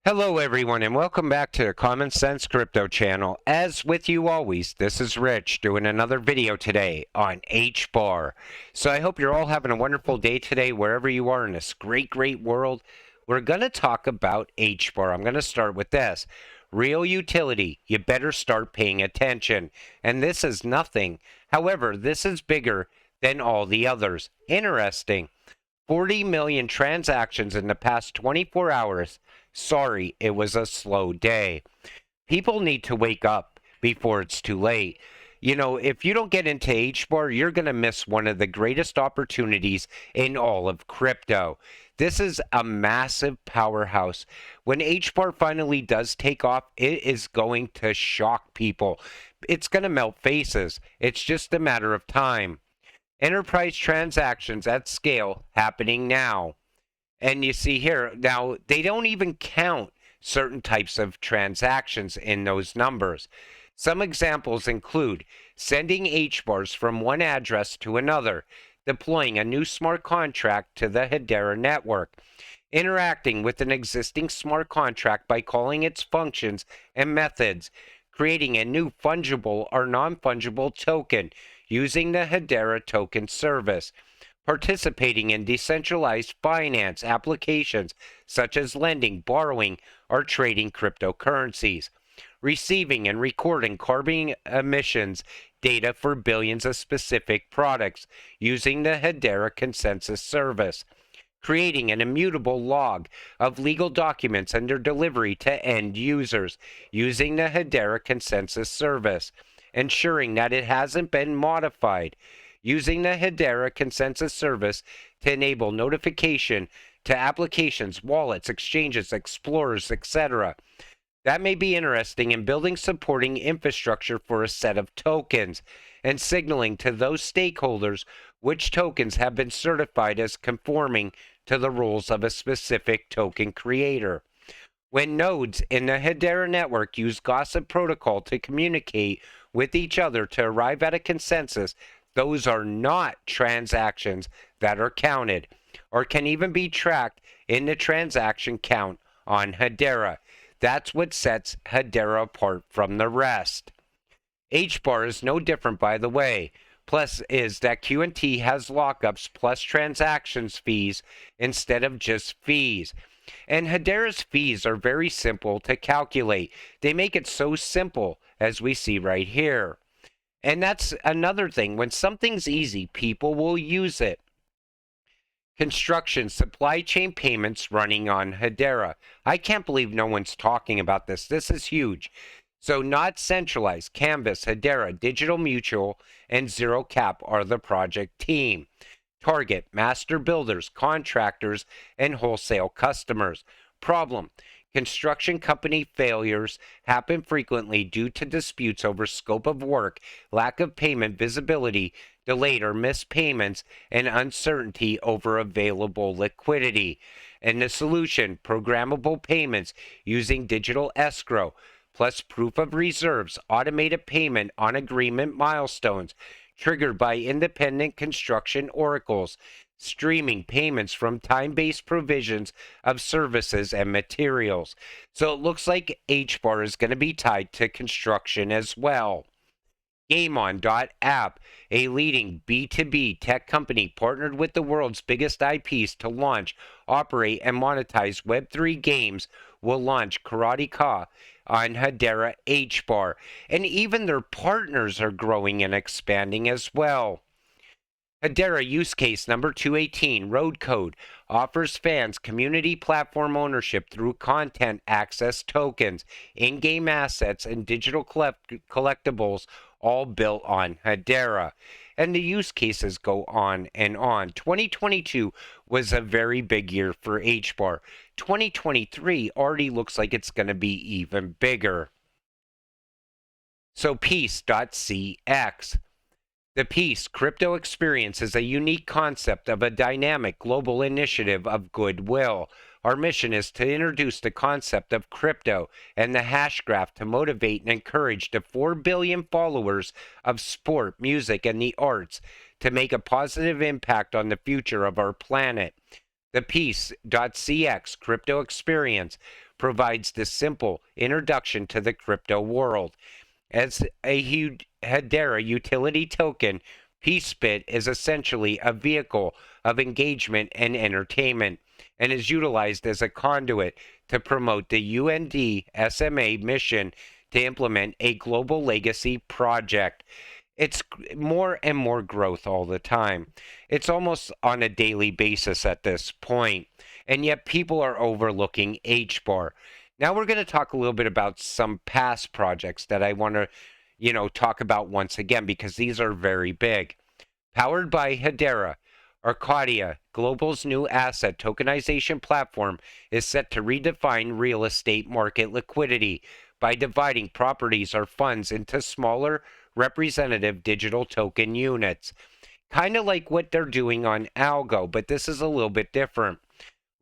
Hello everyone and welcome back to the Common Sense Crypto channel. As with you always, this is Rich doing another video today on HBAR. So I hope you're all having a wonderful day today wherever you are in this great world. We're going to talk about HBAR. I'm going to start with this. Real utility, you better start paying attention. And this is nothing. However, this is bigger than all the others. Interesting. 40 million transactions in the past 24 hours. Sorry, it was a slow day. People need to wake up before it's too late. You know, if you don't get into HBAR, you're going to miss one of the greatest opportunities in all of crypto. This is a massive powerhouse. When HBAR finally does take off, it is going to shock people. It's going to melt faces. It's just a matter of time. Enterprise transactions at scale happening now. And you see here, now they don't even count certain types of transactions in those numbers. Some examples include sending HBARs from one address to another, deploying a new smart contract to the Hedera network, interacting with an existing smart contract by calling its functions and methods, creating a new fungible or non-fungible token using the Hedera token service, participating in decentralized finance applications such as lending, borrowing, or trading cryptocurrencies, receiving and recording carbon emissions data for billions of specific products using the Hedera consensus service, creating an immutable log of legal documents and their delivery to end users using the Hedera consensus service, ensuring that it hasn't been modified, using the Hedera consensus service to enable notification to applications, wallets, exchanges, explorers, etc. That may be interesting in building supporting infrastructure for a set of tokens and signaling to those stakeholders which tokens have been certified as conforming to the rules of a specific token creator. When nodes in the Hedera network use Gossip Protocol to communicate with each other to arrive at a consensus, those are not transactions that are counted or can even be tracked in the transaction count on Hedera. That's what sets Hedera apart from the rest. HBAR is no different, by the way. Plus is that Q&T has lockups plus transactions fees instead of just fees. And Hedera's fees are very simple to calculate. They make it so simple, as we see right here. And that's another thing. When something's easy, people will use it. Construction supply chain payments running on Hedera. I can't believe no one's talking about this. This is huge. So not centralized. Canvas, Hedera, Digital Mutual, and Zero Cap are the project team. Target, master builders, contractors, and wholesale customers. Problem. Construction company failures happen frequently due to disputes over scope of work, lack of payment visibility, delayed or missed payments, and uncertainty over available liquidity. And the solution, programmable payments using digital escrow, plus proof of reserves, automated payment on agreement milestones, triggered by independent construction oracles, streaming payments from time-based provisions of services and materials. So it looks like HBAR is going to be tied to construction as well. GameOnApp, a leading B2B tech company, partnered with the world's biggest IPs to launch, operate, and monetize Web3 games, will launch Karate Ka on Hedera HBAR. And even their partners are growing and expanding as well. Hedera use case number 218, Roadcode, offers fans community platform ownership through content access tokens, in-game assets, and digital collectibles, all built on Hedera. And the use cases go on and on. 2022 was a very big year for HBAR. 2023 already looks like it's going to be even bigger. So Peace.cx. The Peace Crypto Experience is a unique concept of a dynamic global initiative of goodwill. Our mission is to introduce the concept of crypto and the Hashgraph to motivate and encourage the 4 billion followers of sport, music, and the arts to make a positive impact on the future of our planet. The Peace.cx Crypto Experience provides the simple introduction to the crypto world. As a Hedera utility token, PeaceBit is essentially a vehicle of engagement and entertainment and is utilized as a conduit to promote the UND SMA mission to implement a global legacy project. It's more and more growth all the time. It's almost on a daily basis at this point, and yet people are overlooking HBAR. Now we're going to talk a little bit about some past projects that I want to, talk about once again because these are very big. Powered by Hedera, Arcadia Global's new asset tokenization platform is set to redefine real estate market liquidity by dividing properties or funds into smaller representative digital token units. Kind of like what they're doing on Algo, but this is a little bit different.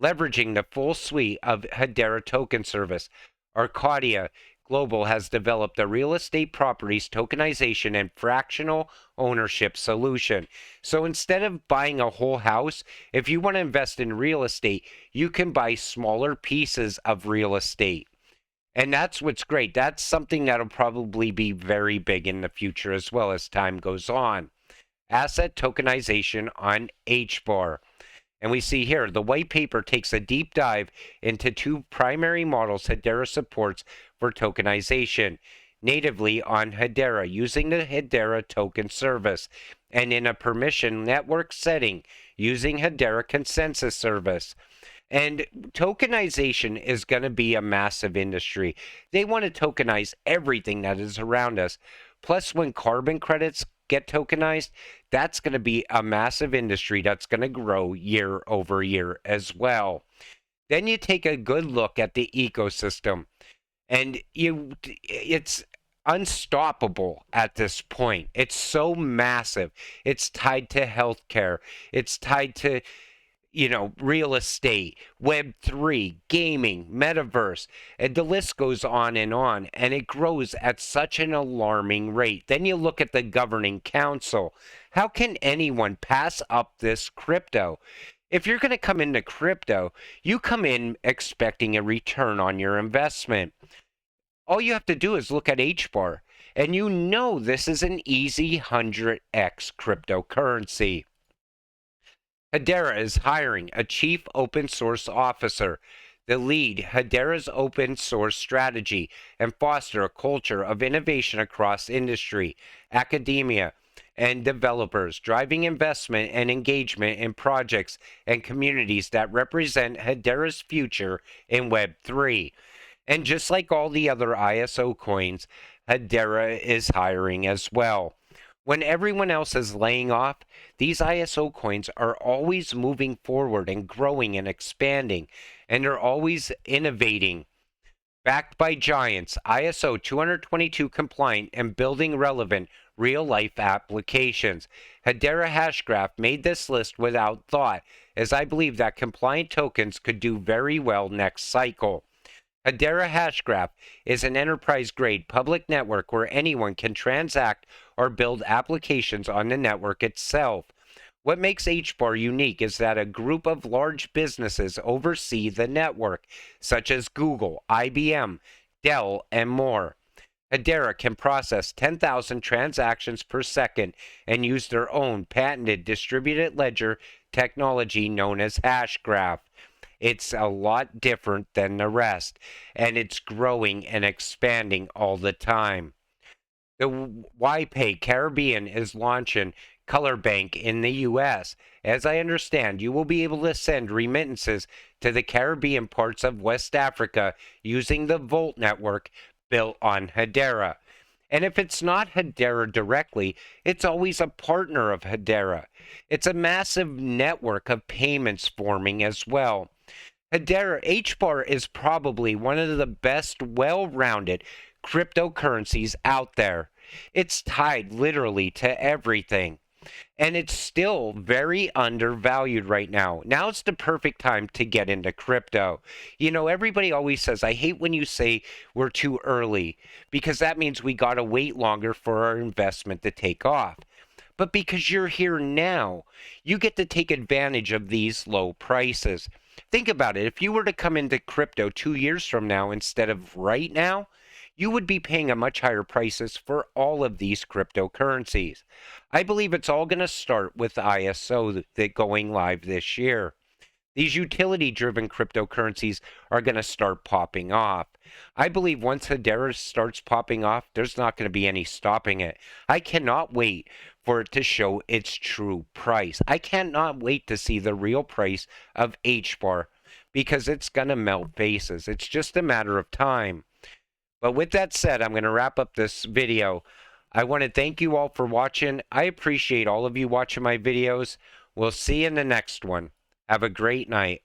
Leveraging the full suite of Hedera token service, Arcadia Global has developed a real estate properties tokenization and fractional ownership solution. So instead of buying a whole house, if you want to invest in real estate, you can buy smaller pieces of real estate. And that's what's great. That's something that'll probably be very big in the future as well as time goes on. Asset tokenization on HBAR. And we see here, the white paper takes a deep dive into two primary models Hedera supports for tokenization, natively on Hedera, using the Hedera token service, and in a permission network setting, using Hedera consensus service. And tokenization is going to be a massive industry. They want to tokenize everything that is around us. Plus, when carbon credits get tokenized, that's going to be a massive industry that's going to grow year over year as well. Then you take a good look at the ecosystem, and it's unstoppable at this point. It's so massive. It's tied to healthcare. It's tied to real estate, Web3, gaming, metaverse, and the list goes on, and it grows at such an alarming rate. Then you look at the governing council. How can anyone pass up this crypto? If you're going to come into crypto, you come in expecting a return on your investment. All you have to do is look at HBAR, and this is an easy 100x cryptocurrency. Hedera is hiring a chief open source officer to lead Hedera's open source strategy and foster a culture of innovation across industry, academia, and developers, driving investment and engagement in projects and communities that represent Hedera's future in Web3. And just like all the other ISO coins, Hedera is hiring as well. When everyone else is laying off, these ISO coins are always moving forward and growing and expanding, and they're always innovating. Backed by giants, ISO 222 compliant and building relevant real-life applications. Hedera Hashgraph made this list without thought, as I believe that compliant tokens could do very well next cycle. Hedera Hashgraph is an enterprise-grade public network where anyone can transact or build applications on the network itself. What makes HBAR unique is that a group of large businesses oversee the network, such as Google, IBM, Dell, and more. Hedera can process 10,000 transactions per second and use their own patented distributed ledger technology known as Hashgraph. It's a lot different than the rest, and it's growing and expanding all the time. The YPay Caribbean is launching Color Bank in the U.S. As I understand, you will be able to send remittances to the Caribbean parts of West Africa using the Volt network built on Hedera. And if it's not Hedera directly, it's always a partner of Hedera. It's a massive network of payments forming as well. Hedera HBAR is probably one of the best well-rounded cryptocurrencies out there. It's tied literally to everything. And it's still very undervalued right now. Now's the perfect time to get into crypto. Everybody always says, I hate when you say we're too early, because that means we got to wait longer for our investment to take off. But because you're here now, you get to take advantage of these low prices. Think about it. If you were to come into crypto 2 years from now instead of right now, you would be paying a much higher prices for all of these cryptocurrencies. I believe it's all going to start with ISO that going live this year. These utility-driven cryptocurrencies are going to start popping off. I believe once Hedera starts popping off, there's not going to be any stopping it. I cannot wait for it to show its true price. I cannot wait to see the real price of HBAR because it's going to melt faces. It's just a matter of time. But with that said, I'm going to wrap up this video. I want to thank you all for watching. I appreciate all of you watching my videos. We'll see you in the next one. Have a great night.